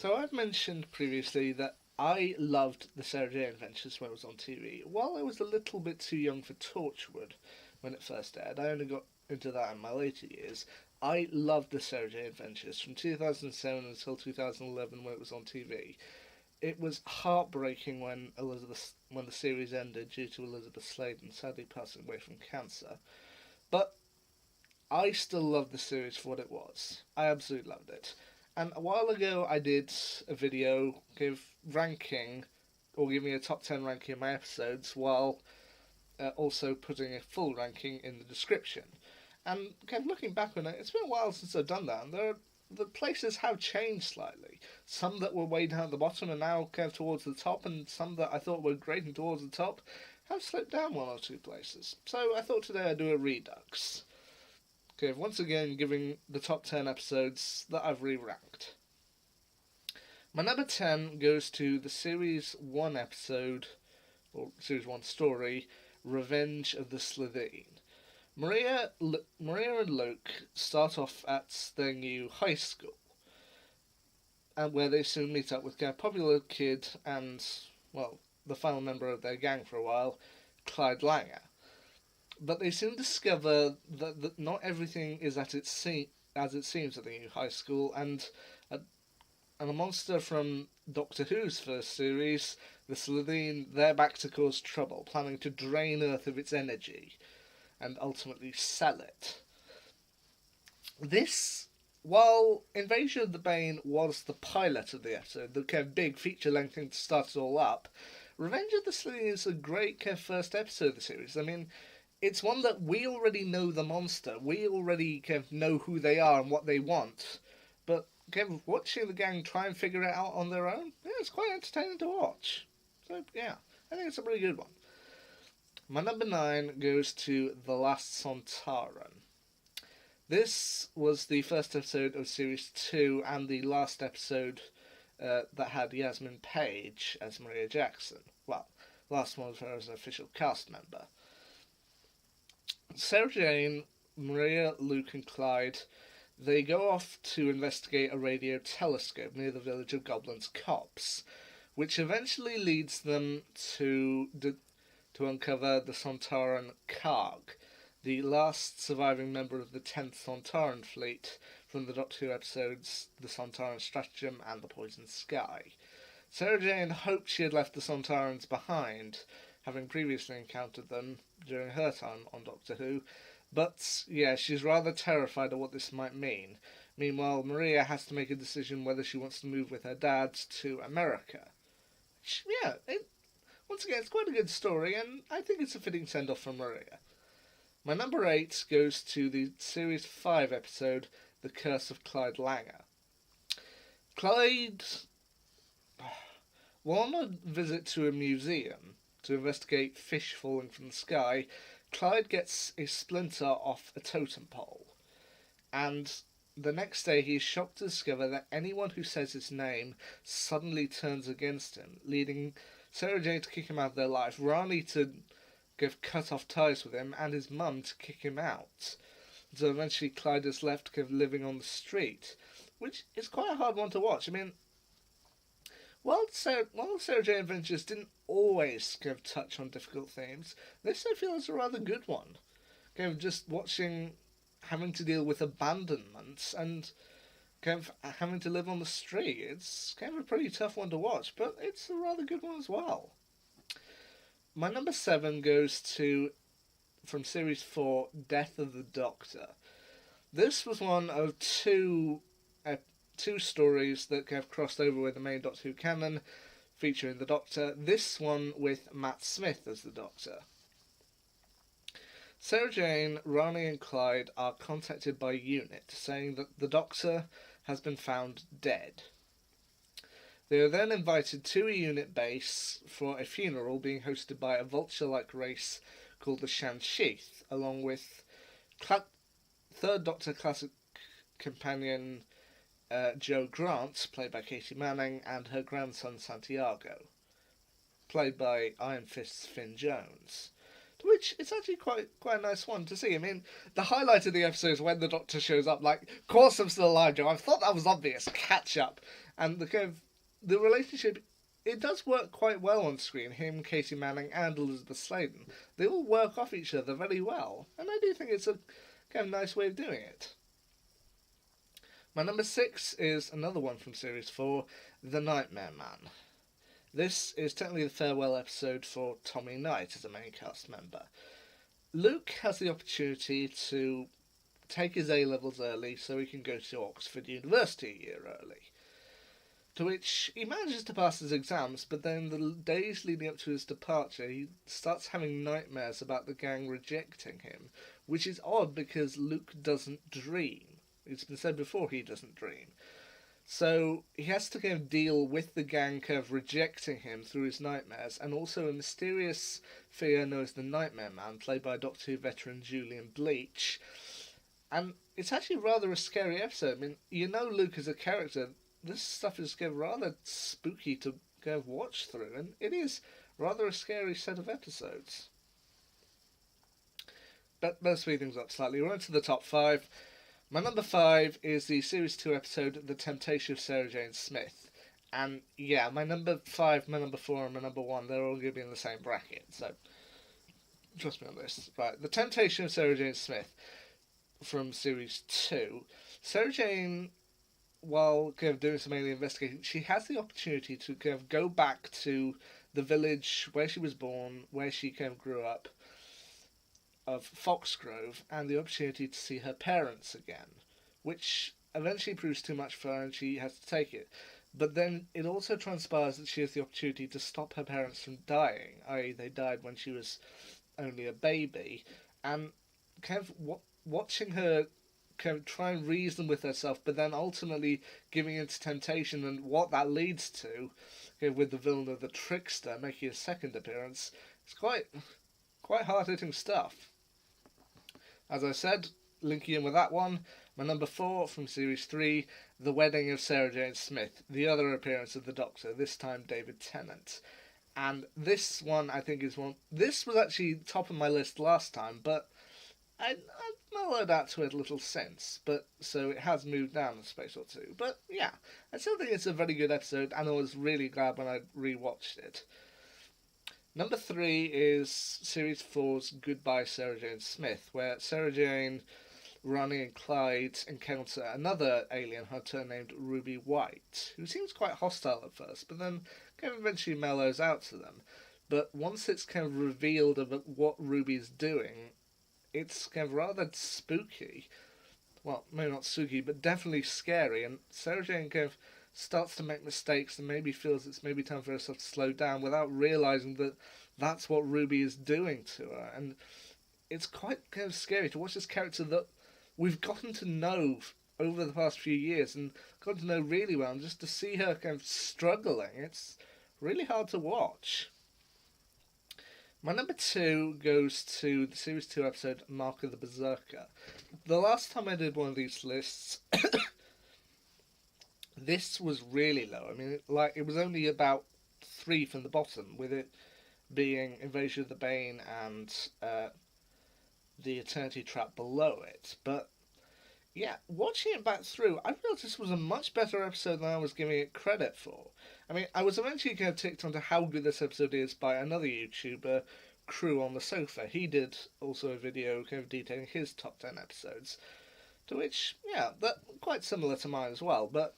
So I've mentioned previously that I loved the Sarah Jane Adventures when it was on TV. While I was a little bit too young for Torchwood when it first aired, I only got into that in my later years. I loved the Sarah Jane Adventures from 2007 until 2011 when it was on TV. It was heartbreaking when the series ended due to Elizabeth Sladen sadly passing away from cancer. But I still love the series for what it was. I absolutely loved it. And a while ago, I did a video giving a top 10 ranking of my episodes, while also putting a full ranking in the description. And looking back on it, it's been a while since I've done that, and the places have changed slightly. Some that were way down at the bottom are now towards the top, and some that I thought were grading towards the top have slipped down one or two places. So I thought today I'd do a redux. Okay, once again giving the top 10 episodes that I've re-ranked. My number 10 goes to the Series 1 episode, or Series 1 story, Revenge of the Slitheen. Maria and Luke start off at their new high school, and where they soon meet up with a popular kid and, well, the final member of their gang for a while, Clyde Langer. But they soon discover that not everything is as it seems at the new high school, and a monster from Doctor Who's first series, the Slitheen, they're back to cause trouble, planning to drain Earth of its energy and ultimately sell it. This, while Invasion of the Bane was the pilot of the episode, the big feature-length thing to start it all up, Revenge of the Slitheen is a great first episode of the series. I mean, it's one that we already know the monster. We already know who they are and what they want. But watching the gang try and figure it out on their own, yeah, it's quite entertaining to watch. So, yeah, I think it's a pretty good one. My number 9 goes to The Last Sontaran. This was the first episode of Series 2 and the last episode that had Yasmin Page as Maria Jackson. Well, last one was her as an official cast member. Sarah Jane, Maria, Luke and Clyde, they go off to investigate a radio telescope near the village of Goblin's Copse, which eventually leads them to uncover the Sontaran Karg, the last surviving member of the 10th Sontaran fleet from the Doctor Who episodes The Sontaran Stratagem and The Poisoned Sky. Sarah Jane hoped she had left the Sontarans behind, having previously encountered them during her time on Doctor Who, but yeah, she's rather terrified of what this might mean. Meanwhile, Maria has to make a decision whether she wants to move with her dad to America. Yeah, once again, it's quite a good story, and I think it's a fitting send-off for Maria. My number 8 goes to the Series 5 episode, The Curse of Clyde Langer. Clyde, while on a visit to a museum to investigate fish falling from the sky, Clyde gets a splinter off a totem pole, and the next day he is shocked to discover that anyone who says his name suddenly turns against him, leading Sarah Jane to kick him out of their life, Rani to cut off ties with him, and his mum to kick him out. So eventually Clyde is left living on the street, which is quite a hard one to watch. I mean, while Sarah Jane Adventures didn't always touch on difficult themes, this I feel is a rather good one. Just watching, having to deal with abandonment and having to live on the street, it's a pretty tough one to watch, but it's a rather good one as well. My number 7 goes to, from Series 4, Death of the Doctor. This was one of two stories that have crossed over with the main Doctor Who canon, featuring the Doctor, this one with Matt Smith as the Doctor. Sarah Jane, Rani and Clyde are contacted by UNIT, saying that the Doctor has been found dead. They are then invited to a UNIT base for a funeral being hosted by a vulture-like race called the Shan-Sheath, along with Third Doctor classic companion Jo Grant, played by Katie Manning, and her grandson Santiago, played by Iron Fist's Finn Jones. To which it's actually quite a nice one to see. I mean, the highlight of the episode is when the Doctor shows up, like, of course I'm still alive, Joe. I thought that was obvious. Catch up. And the relationship, it does work quite well on screen. Him, Casey Manning, and Elizabeth Sladen, they all work off each other very well, and I do think it's a kind of nice way of doing it. My number 6 is another one from Series 4, The Nightmare Man. This is technically the farewell episode for Tommy Knight as a main cast member. Luke has the opportunity to take his A-levels early so he can go to Oxford University a year early. To which he manages to pass his exams, but then the days leading up to his departure, he starts having nightmares about the gang rejecting him, which is odd because Luke doesn't dream. It's been said before he doesn't dream. So he has to kind of deal with the gang kind of rejecting him through his nightmares, and also a mysterious figure known as the Nightmare Man, played by Doctor Who veteran Julian Bleach. And it's actually rather a scary episode. I mean, you know Luke as a character, this stuff is kind of rather spooky to kind of watch through, and it is rather a scary set of episodes. But let's speed things up slightly. We're on to the top 5. My number 5 is the Series 2 episode, The Temptation of Sarah Jane Smith. And yeah, my number 5, my number 4, and my number 1, they're all going to be in the same bracket, so trust me on this. Right, The Temptation of Sarah Jane Smith from Series 2. Sarah Jane, while kind of doing some alien investigation, she has the opportunity to kind of go back to the village where she was born, where she kind of grew up, of Foxgrove, and the opportunity to see her parents again, which eventually proves too much for her and she has to take it. But then it also transpires that she has the opportunity to stop her parents from dying, i.e. they died when she was only a baby, and kind of watching her kind of try and reason with herself, but then ultimately giving into temptation, and what that leads to, with the villain of the Trickster making a second appearance, it's quite hard-hitting stuff. As I said, linking in with that one, my number 4 from Series 3, The Wedding of Sarah Jane Smith, the other appearance of the Doctor, this time David Tennant. And this one, I think, is one... This was actually top of my list last time, but I've mellowed out to it a little since, but so it has moved down a space or two. But yeah, I still think it's a very good episode, and I was really glad when I rewatched it. Number 3 is Series 4's Goodbye Sarah Jane Smith, where Sarah Jane, Ronnie and Clyde encounter another alien hunter named Ruby White, who seems quite hostile at first, but then kind of eventually mellows out to them. But once it's kind of revealed about what Ruby's doing, it's kind of rather spooky. Well, maybe not spooky, but definitely scary, and Sarah Jane kind of starts to make mistakes and maybe feels it's maybe time for herself to slow down without realising that that's what Ruby is doing to her. And it's quite kind of scary to watch this character that we've gotten to know over the past few years and gotten to know really well, and just to see her kind of struggling, it's really hard to watch. My number 2 goes to the Series 2 episode Mark of the Berserker. The last time I did one of these lists, this was really low. I mean, it was only about 3 from the bottom, with it being Invasion of the Bane and the Eternity Trap below it. But yeah, watching it back through, I realised this was a much better episode than I was giving it credit for. I mean, I was eventually kind of ticked onto how good this episode is by another YouTuber, Crew on the Sofa. He did also a video kind of detailing his top 10 episodes, to which, yeah, that quite similar to mine as well. But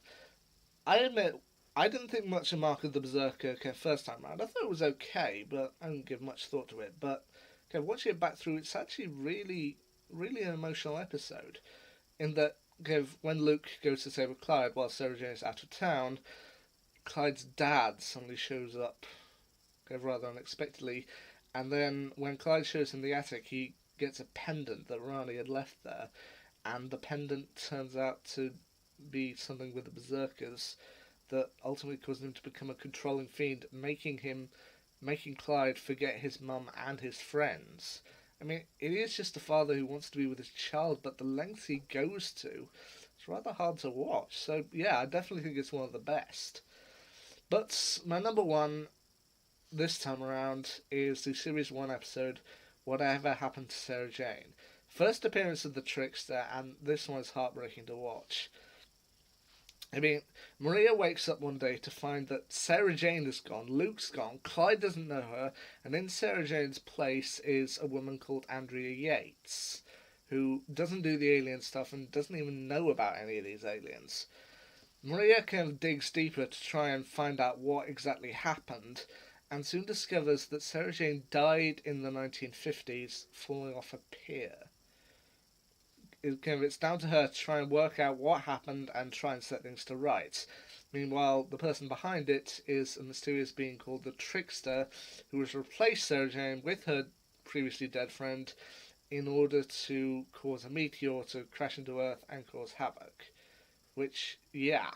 I admit, I didn't think much of Mark of the Berserker first time around. I thought it was okay, but I didn't give much thought to it. But watching it back through, it's actually really, really an emotional episode. In that, when Luke goes to stay with Clyde while Sarah Jane is out of town, Clyde's dad suddenly shows up rather unexpectedly. And then when Clyde shows him the attic, he gets a pendant that Rani had left there. And the pendant turns out to be something with the Berserkers that ultimately caused him to become a controlling fiend, making Clyde forget his mum and his friends. I mean, it is just a father who wants to be with his child, but the lengths he goes to, it's rather hard to watch. So yeah, I definitely think it's one of the best. But my number 1 this time around is the Series 1 episode, Whatever Happened to Sarah Jane. First appearance of the Trickster, and this one is heartbreaking to watch. I mean, Maria wakes up one day to find that Sarah Jane is gone, Luke's gone, Clyde doesn't know her, and in Sarah Jane's place is a woman called Andrea Yates, who doesn't do the alien stuff and doesn't even know about any of these aliens. Maria kind of digs deeper to try and find out what exactly happened, and soon discovers that Sarah Jane died in the 1950s falling off a pier. It's down to her to try and work out what happened and try and set things to rights. Meanwhile, the person behind it is a mysterious being called the Trickster, who has replaced Sarah Jane with her previously dead friend in order to cause a meteor to crash into Earth and cause havoc. Which, yeah,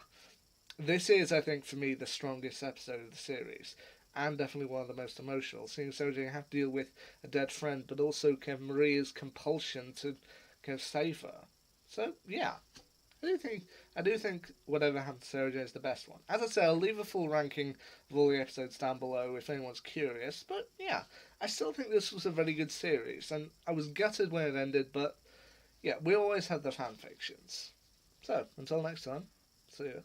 this is, I think, for me, the strongest episode of the series, and definitely one of the most emotional, seeing Sarah Jane have to deal with a dead friend, but also kind of Maria's compulsion to kind of save her. So, yeah, I do think whatever happened to Sarah Jane is the best one. As I say, I'll leave a full ranking of all the episodes down below if anyone's curious, but yeah, I still think this was a very good series, and I was gutted when it ended, but yeah, we always had the fan fictions. So, until next time, see ya.